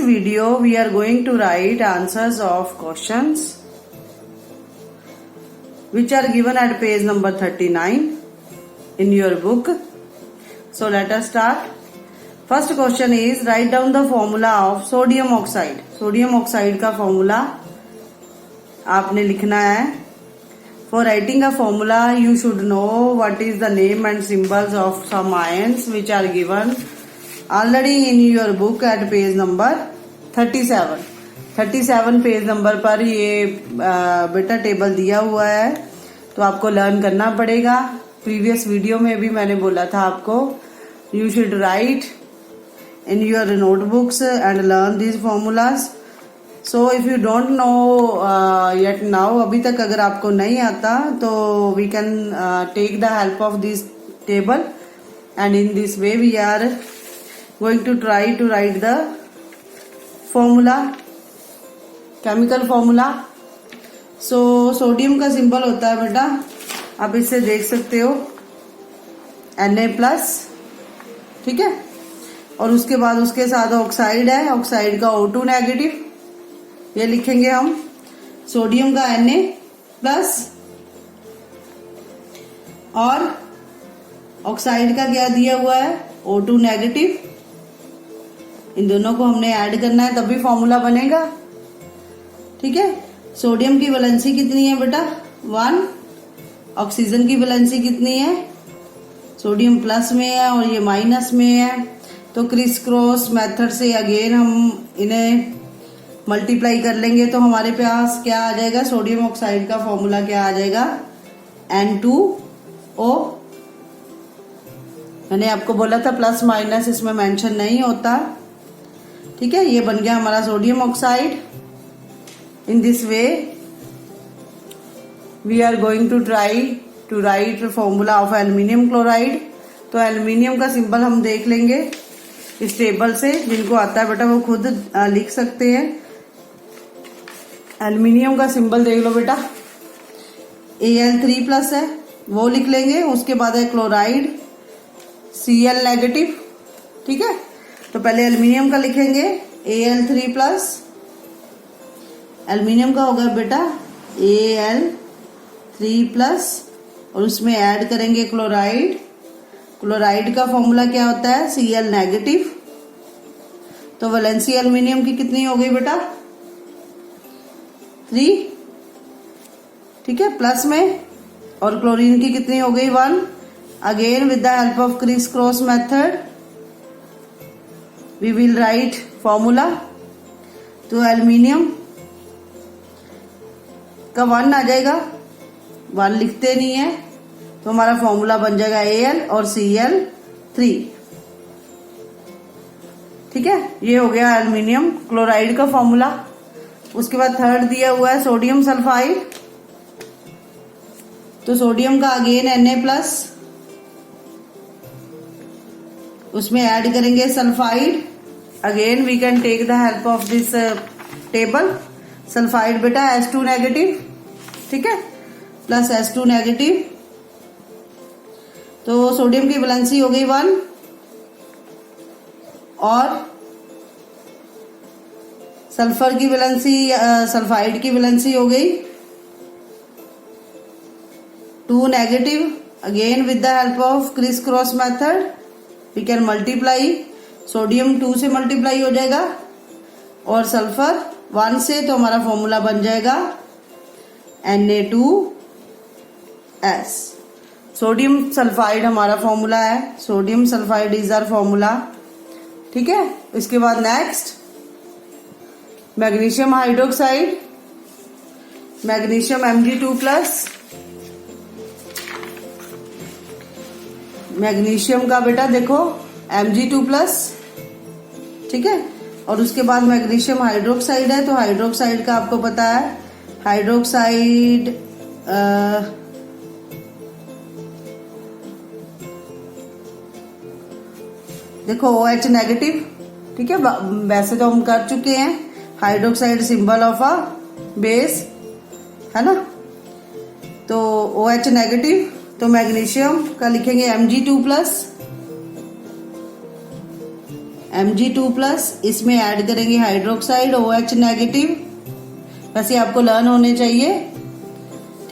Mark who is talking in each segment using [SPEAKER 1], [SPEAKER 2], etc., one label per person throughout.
[SPEAKER 1] video we are going to write answers of questions which are given at page number 39 in your book. So let us start. First question is, write down the formula of sodium oxide. Sodium oxide का formula आपने लिखना है. For writing a formula, you should know what is the name and symbols of some ions which are given already in your book at page number 37. 37 page number पर ये बेटा table दिया हुआ है, तो आपको लर्न करना पड़ेगा. प्रीवियस वीडियो में भी मैंने बोला था आपको, you should write in your notebooks and learn these formulas. So if you don't know yet now, अभी तक अगर आपको नहीं आता तो we can take the help of this table, and in this way we are going to try to write the formula, chemical formula. So sodium का symbol होता है बेटा, आप इससे देख सकते हो Na+, ठीक है. और उसके बाद उसके साथ ऑक्साइड है, ऑक्साइड का O2 नेगेटिव, ये लिखेंगे हम. सोडियम का Na+, और ऑक्साइड का क्या दिया हुआ है, O2 नेगेटिव. इन दोनों को हमने ऐड करना है, तभी फॉर्मूला बनेगा. ठीक है. सोडियम की वैलेंसी कितनी है बेटा, 1. ऑक्सीजन की वैलेंसी कितनी है, सोडियम प्लस में है और ये माइनस में है. तो क्रिस क्रॉस मेथड से अगेन हम इन्हें मल्टीप्लाई कर लेंगे, तो हमारे पास क्या आ जाएगा, सोडियम ऑक्साइड का फॉर्मूला क्या आ जाएगा, N2O. मैंने आपको बोला था प्लस माइनस इसमें मेंशन नहीं होता. ठीक है. ये बन गया हमारा sodium oxide. In this way we are going to try to write formula of aluminium chloride. तो एल्यूमिनियम का सिंबल हम देख लेंगे इस टेबल से. जिनको आता है बेटा वो खुद लिख सकते हैं. एल्यूमिनियम का सिंबल देख लो बेटा, Al3+ है, वो लिख लेंगे. उसके बाद है क्लोराइड, Cl नेगेटिव. ठीक है. तो पहले एल्यूमिनियम का लिखेंगे Al3+. एल्यूमिनियम का होगा बेटा Al3+, और उसमें ऐड करेंगे क्लोराइड. क्लोराइड का फॉर्मूला क्या होता है, Cl नेगेटिव. तो वैलेंसी एल्यूमिनियम की कितनी हो गई बेटा, 3. ठीक है, प्लस में. और क्लोरीन की कितनी हो गई, 1. Again with the help of criss cross method we will write formula. तो एल्यूमिनियम का 1 आ जाएगा, 1 लिखते नहीं है, तो हमारा फॉर्मूला बन जाएगा Al और Cl3. ठीक है. ये हो गया एल्यूमिनियम क्लोराइड का फॉर्मूला. उसके बाद थर्ड दिया हुआ है सोडियम सल्फाइड. तो सोडियम का अगेन Na+, उसमें ऐड करेंगे sulphide. Again we can take the help of this table. Sulphide बेटा H2 नेगेटिव. ठीक है, प्लस H2 नेगेटिव. तो सोडियम की वैलेंसी हो गई 1, और सल्फर की वैलेंसी, सल्फाइड की वैलेंसी हो गई 2 negative. Again with the help of criss cross method we can multiply. Sodium 2 से मल्टीप्लाई हो जाएगा और सल्फर 1 से, तो हमारा फॉर्मूला बन जाएगा Na2S. सोडियम सल्फाइड हमारा फॉर्मूला है. Sodium sulphide is our formula. ठीक है. इसके बाद next magnesium hydroxide, magnesium Mg2+. Magnesium का बेटा देखो Mg2+. ठीक है. और उसके बाद मैग्नीशियम हाइड्रोक्साइड है. तो हाइड्रोक्साइड का आपको पता है, हाइड्रोक्साइड देखो OH नेगेटिव. ठीक है. वैसे तो हम कर चुके हैं, hydroxide symbol of a base है ना. तो OH नेगेटिव. तो मैग्नीशियम का लिखेंगे Mg2+. Mg2+, इसमें ऐड करेंगे हाइड्रोक्साइड OH नेगेटिव। वैसे आपको लर्न होने चाहिए,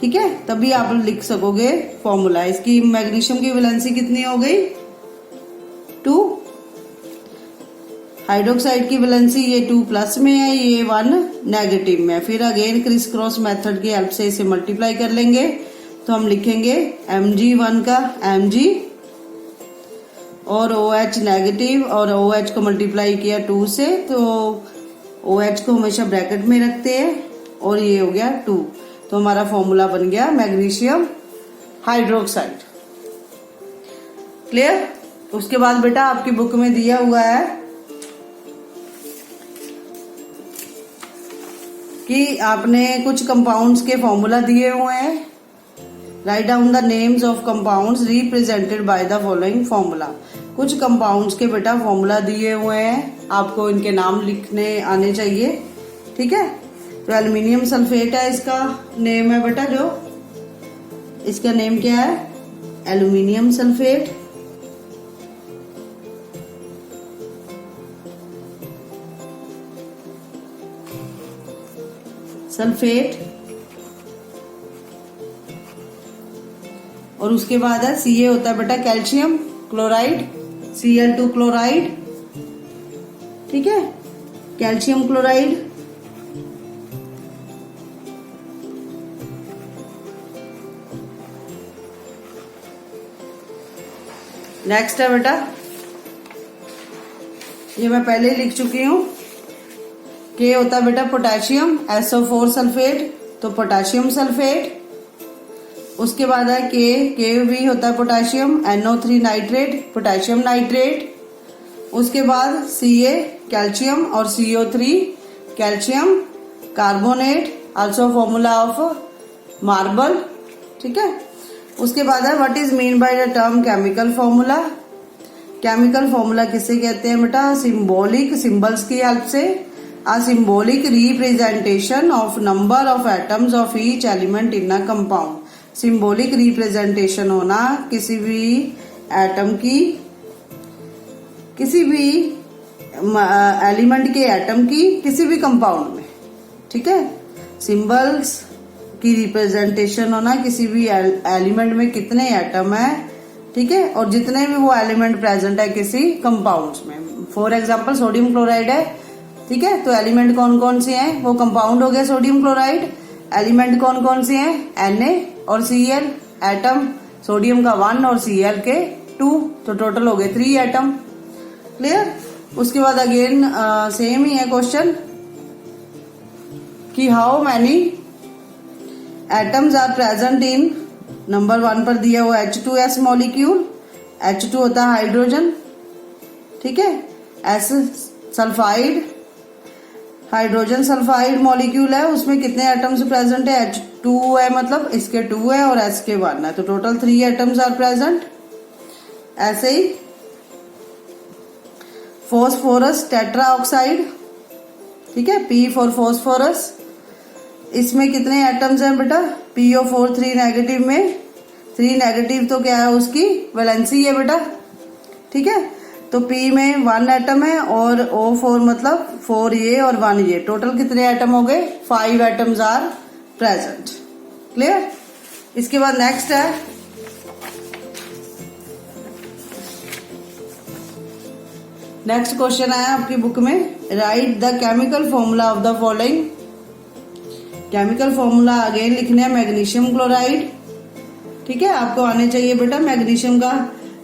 [SPEAKER 1] ठीक है, तभी आप लिख सकोगे फॉर्मूला। इसकी मैग्नीशियम की वैलेंसी कितनी हो गई 2, हाइड्रोक्साइड की वैलेंसी ये 2+ में है, ये 1 नेगेटिव में है। फिर अगेन क्रिस क्रॉस मेथड की हेल्प से इसे मल्टीप्लाई कर लेंगे, तो हम लिखेंगे Mg1 का Mg और OH नेगेटिव, और OH को मल्टीप्लाई किया 2 से, तो OH को हमेशा ब्रैकेट में रखते हैं, और ये हो गया 2। तो हमारा फॉर्मूला बन गया मैग्नीशियम हाइड्रोक्साइड। क्लियर। उसके बाद बेटा आपकी बुक में दिया हुआ है कि आपने कुछ कंपाउंड्स के फॉर्मूला दिए हुए हैं। Write down the names of compounds represented by the following formula. कुछ कंपाउंड्स के बेटा फॉर्मूला दिए हुए हैं, आपको इनके नाम लिखने आने चाहिए, ठीक है। तो एल्युमिनियम सल्फेट है, इसका नेम है बेटा, जो इसका नेम क्या है एल्युमिनियम सल्फेट। सल्फेट, और उसके बाद है Ca होता है बेटा कैल्शियम क्लोराइड, Cl2 क्लोराइड, ठीक है, कैल्शियम क्लोराइड। नेक्स्ट है बेटा, ये मैं पहले ही लिख चुकी हूं, के होता है बेटा पोटेशियम SO4 सल्फेट, तो पोटेशियम सल्फेट। उसके बाद है के भी होता है potassium NO3 nitrate, potassium nitrate. उसके बाद Ca कैल्शियम और CO3 calcium carbonate, also formula of marble, ठीक है। उसके बाद है what is mean by the term chemical formula. Chemical formula किसे कहते हैं बेटा, सिंबॉलिक सिंबल्स की हेल्प से a symbolic representation of number of atoms of each element in a compound। Symbolic representation होना किसी भी एटम की, किसी भी एलिमेंट के एटम की किसी भी कंपाउंड में, ठीक है। सिंबल्स की रिप्रेजेंटेशन होना किसी भी एलिमेंट में कितने एटम है, ठीक है, और जितने भी वो एलिमेंट प्रेजेंट है किसी कंपाउंड्स में। फॉर एग्जांपल सोडियम क्लोराइड है, ठीक है, तो एलिमेंट कौन कौन से हैं, वो कंपाउंड हो गया सोडियम क्लोराइड। एलिमेंट कौन कौन से हैं, Na और Cl, एटम सोडियम का 1 और Cl के 2, तो टोटल हो गए 3 एटम। क्लियर। उसके बाद अगेन सेम ही है क्वेश्चन कि how many atoms are present in, number 1 पर दिया हुआ H2S मॉलिक्यूल, H2 होता है हाइड्रोजन, ठीक है, S sulphide, hydrogen sulphide molecule है, उसमें कितने एटम्स प्रेजेंट है, H2 है, मतलब इसके 2 है और S के 1 है, तो टोटल 3 एटम्स आर प्रेजेंट। ऐसे ही फॉस्फोरस टेट्रा ऑक्साइड, ठीक है, P फॉर फॉस्फोरस, इसमें कितने एटम्स हैं बेटा, PO4 3 नेगेटिव में, 3 नेगेटिव तो क्या है उसकी वैलेंसी है बेटा, ठीक है, तो P में 1 एटम है और O4 मतलब 4 ये और 1 ये, टोटल कितने एटम हो गए, 5 एटम्स आर प्रेजेंट। क्लियर। इसके बाद नेक्स्ट है नेक्स्ट क्वेश्चन आया आपकी बुक में, right the chemical formula of the following. Chemical formula again लिखने है मैग्नीशियम क्लोराइड, ठीक है, आपको आने चाहिए बेटा। मैग्नीशियम का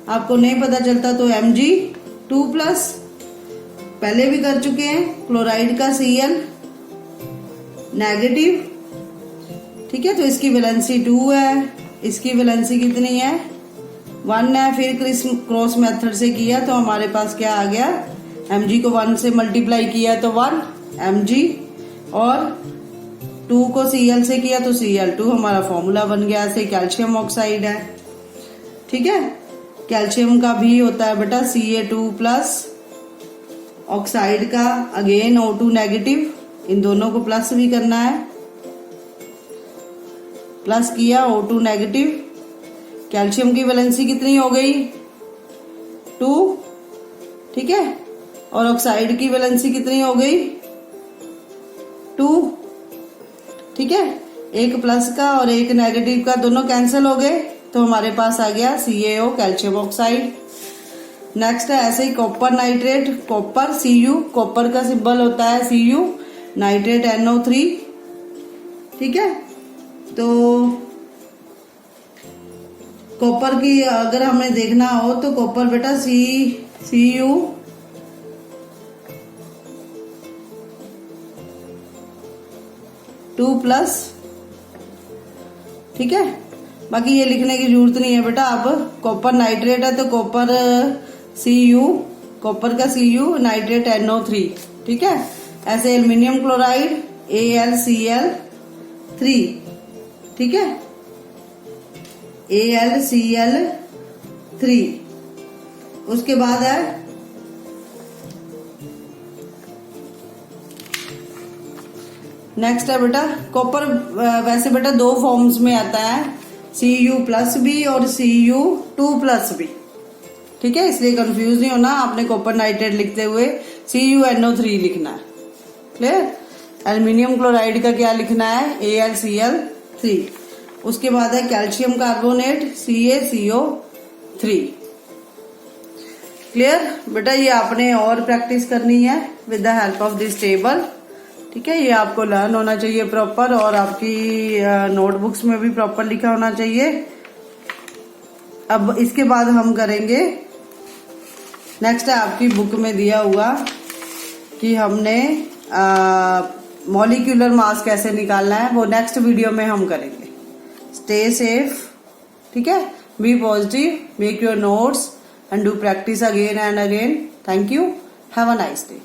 [SPEAKER 1] आपको नहीं पता चलता तो Mg2+, पहले भी कर चुके हैं। क्लोराइड का Cl नेगेटिव, ठीक है, तो इसकी वैलेंसी 2 है, इसकी वैलेंसी कितनी है 1 है। फिर क्रिस क्रॉस मेथड से किया तो हमारे पास क्या आ गया, Mg को 1 से मल्टीप्लाई किया तो 1 Mg, और 2 को Cl से किया तो Cl2, हमारा फॉर्मूला बन गया। ऐसे कैल्शियम ऑक्साइड है, ठीक है, कैल्शियम का भी होता है बेटा Ca2+, ऑक्साइड का अगेन O2 नेगेटिव, इन दोनों को प्लस भी करना है, प्लस किया O2 नेगेटिव। कैल्शियम की वैलेंसी कितनी हो गई 2, ठीक है, और ऑक्साइड की वैलेंसी कितनी हो गई 2, ठीक है। एक प्लस का और एक नेगेटिव का दोनों कैंसिल हो गए, तो हमारे पास आ गया CaO कैल्शियम ऑक्साइड। नेक्स्ट है ऐसे ही copper nitrate, copper Cu, copper का सिंबल होता है Cu, नाइट्रेट NO3, ठीक है। तो कॉपर की अगर हमें देखना हो तो कॉपर बेटा Cu टू प्लस, ठीक है। बाकी ये लिखने की जरूरत नहीं है बेटा। अब कॉपर नाइट्रेट है तो कॉपर Cu, कॉपर का Cu, नाइट्रेट NO3, ठीक है। ऐसे एल्युमिनियम क्लोराइड AlCl3, ठीक है, AlCl3। उसके बाद है नेक्स्ट है बेटा कॉपर। वैसे बेटा दो फॉर्म्स में आता है, Cu+B और Cu2+B, ठीक है। इसलिए कंफ्यूज नहीं होना, आपने कॉपर नाइट्रेट लिखते हुए CuNO3 लिखना है, क्लियर। एल्युमिनियम क्लोराइड का क्या लिखना है AlCl3। उसके बाद है कैल्शियम कार्बोनेट CaCO3, क्लियर बेटा। ये आपने और प्रैक्टिस करनी है with the help of this table, ठीक है। ये आपको लर्न होना चाहिए प्रॉपर, और आपकी नोटबुक्स में भी प्रॉपर लिखा होना चाहिए। अब इसके बाद हम करेंगे नेक्स्ट है आपकी बुक में दिया हुआ कि हमने मॉलिक्यूलर मास कैसे निकालना है, वो नेक्स्ट वीडियो में हम करेंगे। स्टे सेफ, ठीक है, be positive, make your notes and do practice again and again. Thank you, have a nice day.